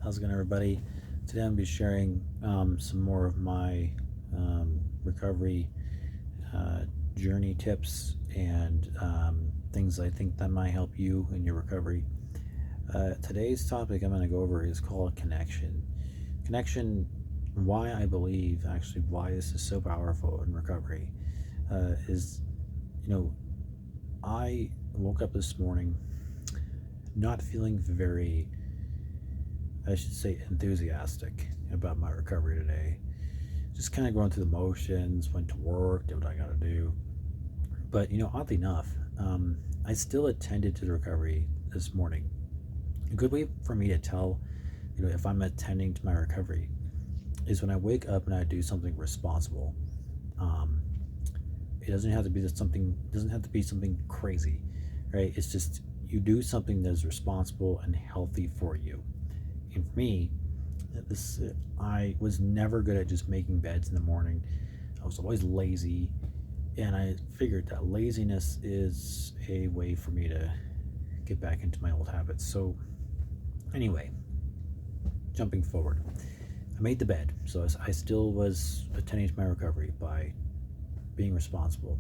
How's it going, everybody? Today I'm going to be sharing some more of my recovery uh, journey tips and things I think that might help you in your recovery. Today's topic I'm going to go over is called connection. Connection, why I believe actually why this is so powerful in recovery is, you know, I woke up this morning not feeling very, I should say, enthusiastic about my recovery today. Just kind of going through the motions, went to work, did what I got to do. But, oddly enough, I still attended to the recovery this morning. A good way for me to tell, if I'm attending to my recovery is when I wake up and I do something responsible. Um, it doesn't have to be something crazy, right? It's just you do something that is responsible and healthy for you. And for me, this I was never good at just making beds in the morning. I was always lazy, and I figured that laziness is a way for me to get back into my old habits. So anyway, jumping forward, I made the bed, so I still was attending to my recovery by being responsible.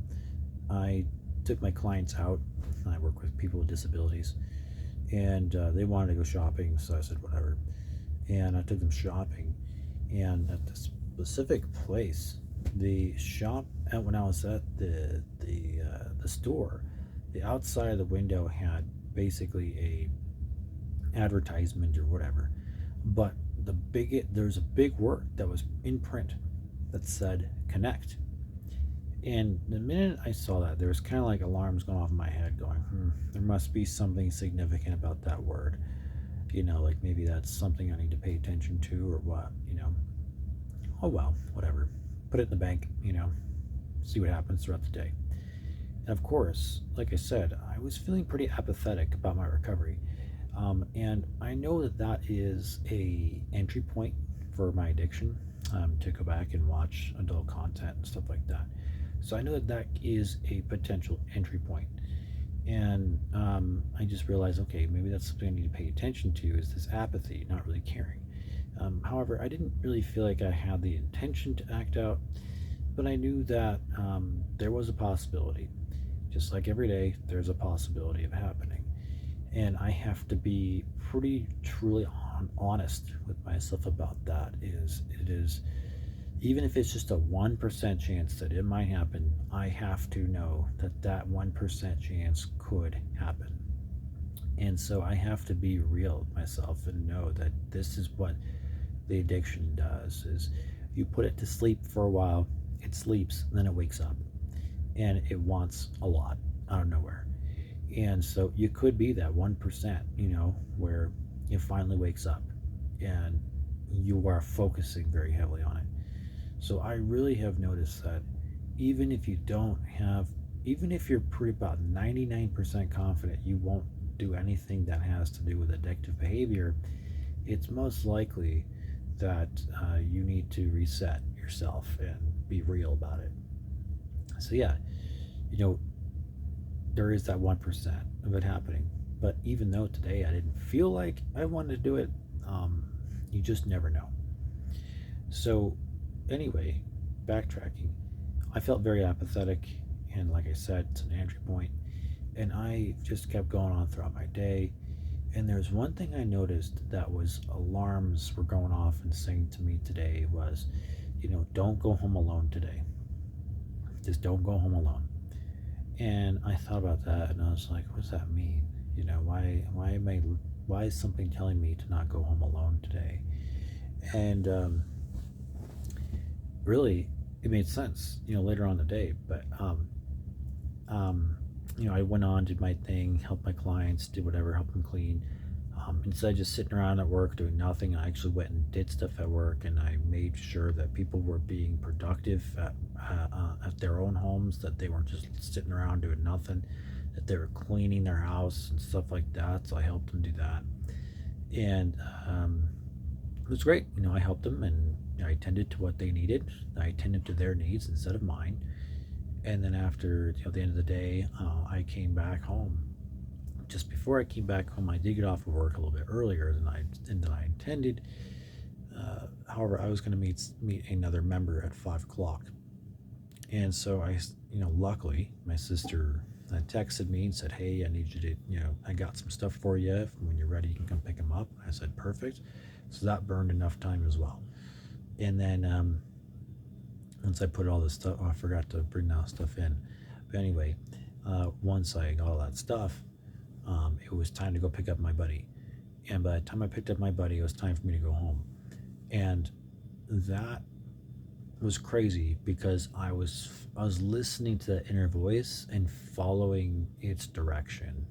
I took my clients out. I work with people with disabilities, and they wanted to go shopping, so I said whatever. And I took them shopping, and at the specific place, the shop when I was at the store, the outside of the window had basically a advertisement or whatever, but there's a big word that was in print that said connect. And the minute I saw that, there was kind of like alarms going off in my head, going, there must be something significant about that word. Like maybe that's something I need to pay attention to or what. Oh well, whatever. Put it in the bank, see what happens throughout the day. And of course, like I said, I was feeling pretty apathetic about my recovery. And I know that that is a entry point for my addiction, to go back and watch adult content and stuff like that. So I know that that is a potential entry point. And I just realized, okay, maybe that's something I need to pay attention to is this apathy, not really caring. However, I didn't really feel like I had the intention to act out, but I knew that there was a possibility. Just like every day, there's a possibility of happening. And I have to be pretty truly honest with myself about that. It is even if it's just a 1% chance that it might happen, I have to know that that 1% chance could happen. And so I have to be real with myself and know that this is what the addiction does is you put it to sleep for a while, it sleeps, then it wakes up and it wants a lot out of nowhere. And so you could be that 1%, where it finally wakes up and you are focusing very heavily on it. So I really have noticed that even if you don't have, even if you're pretty about 99% confident you won't do anything that has to do with addictive behavior, it's most likely that you need to reset yourself and be real about it. So yeah, you know, there is that 1% of it happening. But even though today I didn't feel like I wanted to do it, you just never know. So anyway, backtracking, I felt very apathetic, and like I said, it's an entry point, and I just kept going on throughout my day. And there's one thing I noticed that was alarms were going off and saying to me today was, don't go home alone today. Just don't go home alone. And I thought about that, and I was like, what does that mean? Why is something telling me to not go home alone today? And really, it made sense, later on in the day. But I went on, did my thing, helped my clients, did whatever, helped them clean. Instead of just sitting around at work doing nothing, I actually went and did stuff at work, and I made sure that people were being productive at their own homes, that they weren't just sitting around doing nothing, that they were cleaning their house and stuff like that. So I helped them do that, and it was great. I helped them, and I tended to what they needed. I tended to their needs instead of mine. And then after the end of the day, I came back home just before I came back home, I did get off of work a little bit earlier than I intended. However, I was going to meet another member at 5 o'clock, and so luckily, my sister texted me and said, "Hey, I need you to, I got some stuff for you. When you're ready, you can come pick them up." I said, "Perfect." So that burned enough time as well. And then once I put all this stuff, I forgot to bring that stuff in. But anyway, once I got all that stuff, it was time to go pick up my buddy. And by the time I picked up my buddy, it was time for me to go home. And that was crazy because I was listening to that inner voice and following its direction.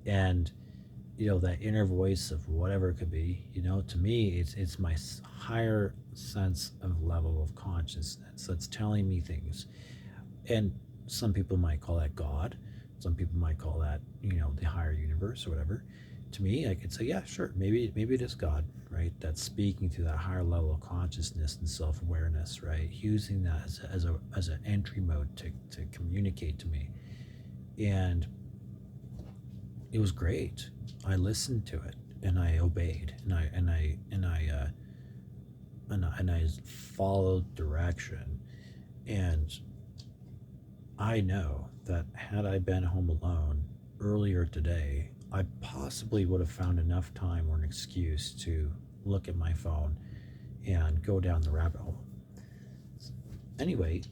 And that inner voice of whatever it could be, to me it's my higher sense of level of consciousness that's telling me things. And some people might call that God, some people might call that the higher universe or whatever. To me, I could say, yeah, sure, maybe it is God, right? That's speaking to that higher level of consciousness and self-awareness, right? Using that as an entry mode to communicate to me. And it was great. I listened to it and I obeyed and I followed direction. And I know that had I been home alone earlier today, I possibly would have found enough time or an excuse to look at my phone and go down the rabbit hole. Anyway,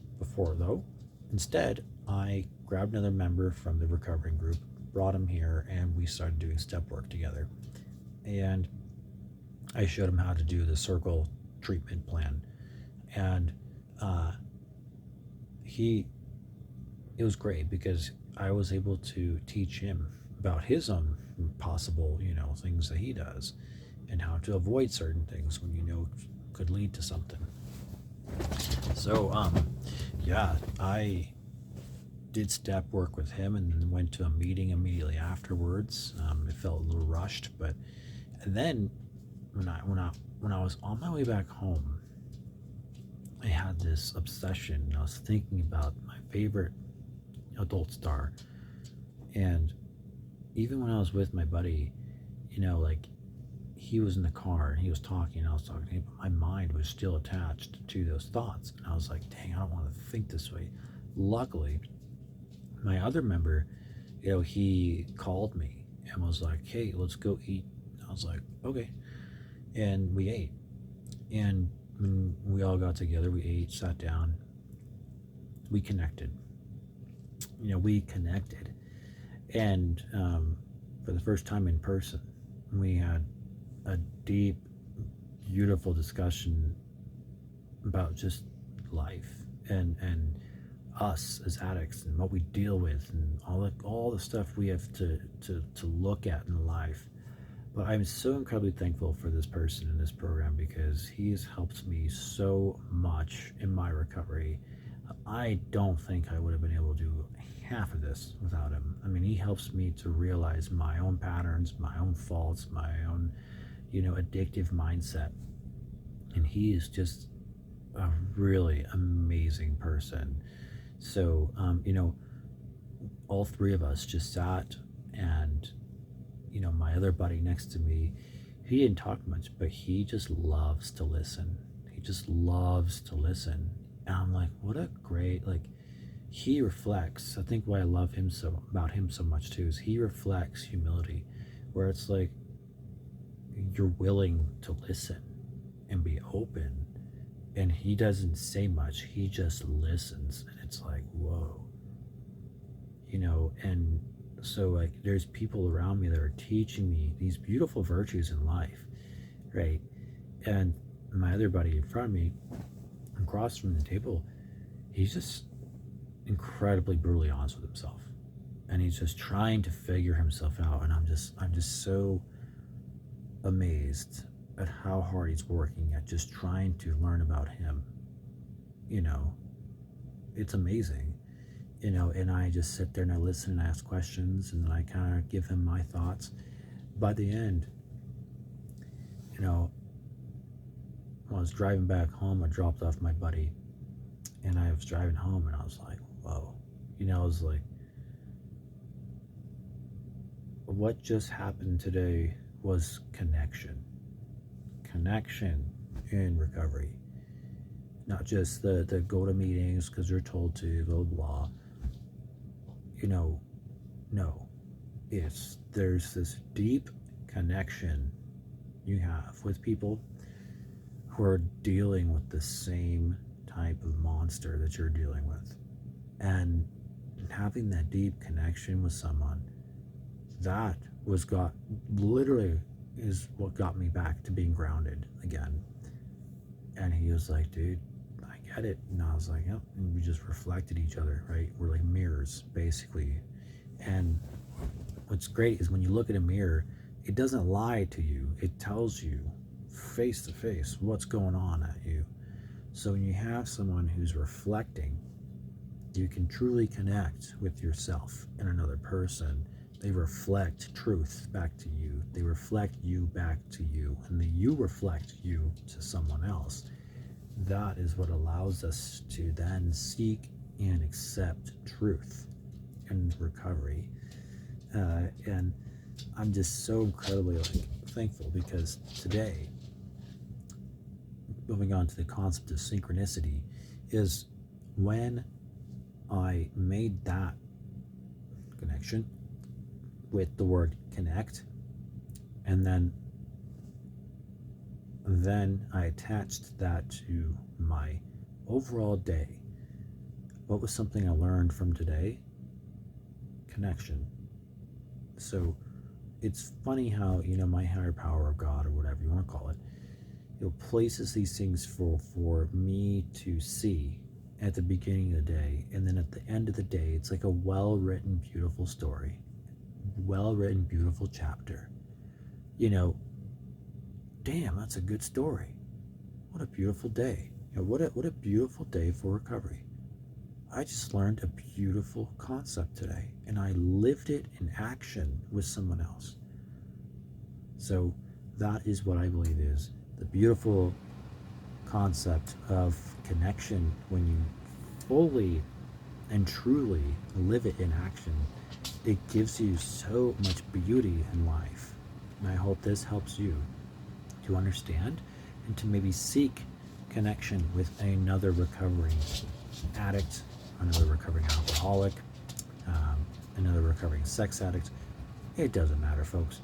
instead, I grabbed another member from the recovering group, brought him here, and we started doing step work together. And I showed him how to do the circle treatment plan. And it was great because I was able to teach him about his own possible, things that he does and how to avoid certain things when could lead to something. So, yeah, I did step work with him and then went to a meeting immediately afterwards. It felt a little rushed, but and then when I was on my way back home, I had this obsession. I was thinking about my favorite adult star, and even when I was with my buddy, he was in the car and he was talking and I was talking to him, but my mind was still attached to those thoughts. And I was like, dang, I don't want to think this way. Luckily, my other member, he called me and was like, hey, let's go eat. I was like, okay. And we ate. And when we all got together, we ate, sat down, we connected. And for the first time in person, we had a deep, beautiful discussion about just life and us as addicts and what we deal with and all the stuff we have to look at in life. But I'm so incredibly thankful for this person in this program because he's helped me so much in my recovery. I don't think I would have been able to do half of this without him. I mean, he helps me to realize my own patterns, my own faults, my own, addictive mindset. And he is just a really amazing person. So, all three of us just sat and, my other buddy next to me, he didn't talk much, but he just loves to listen. He just loves to listen. And I'm like, what a great, he reflects. I think why I love him about him so much too is he reflects humility, where it's like you're willing to listen and be open, and he doesn't say much, he just listens, and it's like, whoa, and so there's people around me that are teaching me these beautiful virtues in life, right? And my other buddy in front of me, across from the table, he's just incredibly brutally honest with himself, and he's just trying to figure himself out. And I'm just so amazed at how hard he's working at just trying to learn about him. It's amazing. And I just sit there and I listen and ask questions, and then I kind of give him my thoughts. By the end, when I was driving back home, I dropped off my buddy, and I was driving home, and I was like, whoa, I was like, what just happened today was connection. Connection in recovery. Not just the go to meetings because you're told to, blah, blah. No. There's this deep connection you have with people who are dealing with the same type of monster that you're dealing with. And having that deep connection with someone, that literally is what got me back to being grounded again. And he was like, dude, I get it. And I was like, yep. And we just reflected each other, right? We're like mirrors, basically. And what's great is when you look at a mirror, it doesn't lie to you. It tells you face to face what's going on at you. So when you have someone who's reflecting, you can truly connect with yourself and another person. They reflect truth back to you. They reflect you back to you. And then you reflect you to someone else. That is what allows us to then seek and accept truth and recovery. And I'm just so incredibly thankful because today, moving on to the concept of synchronicity, is when I made that connection with the word connect, and then I attached that to my overall day. What was something I learned from today? Connection. So it's funny how, my higher power of God, or whatever you want to call it, places these things for me to see at the beginning of the day, and then at the end of the day, it's like a well-written, beautiful story, well-written, beautiful chapter. Damn, that's a good story. What a beautiful day. What a beautiful day for recovery. I just learned a beautiful concept today, and I lived it in action with someone else. So that is what I believe is the beautiful concept of connection. When you fully and truly live it in action, it gives you so much beauty in life. And I hope this helps you to understand and to maybe seek connection with another recovering addict, another recovering alcoholic, another recovering sex addict. It doesn't matter, folks.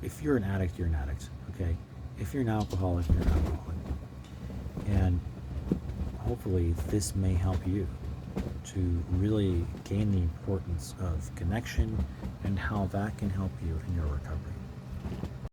If you're an addict, you're an addict, okay? If you're an alcoholic, you're an alcoholic. And hopefully this may help you to really gain the importance of connection and how that can help you in your recovery.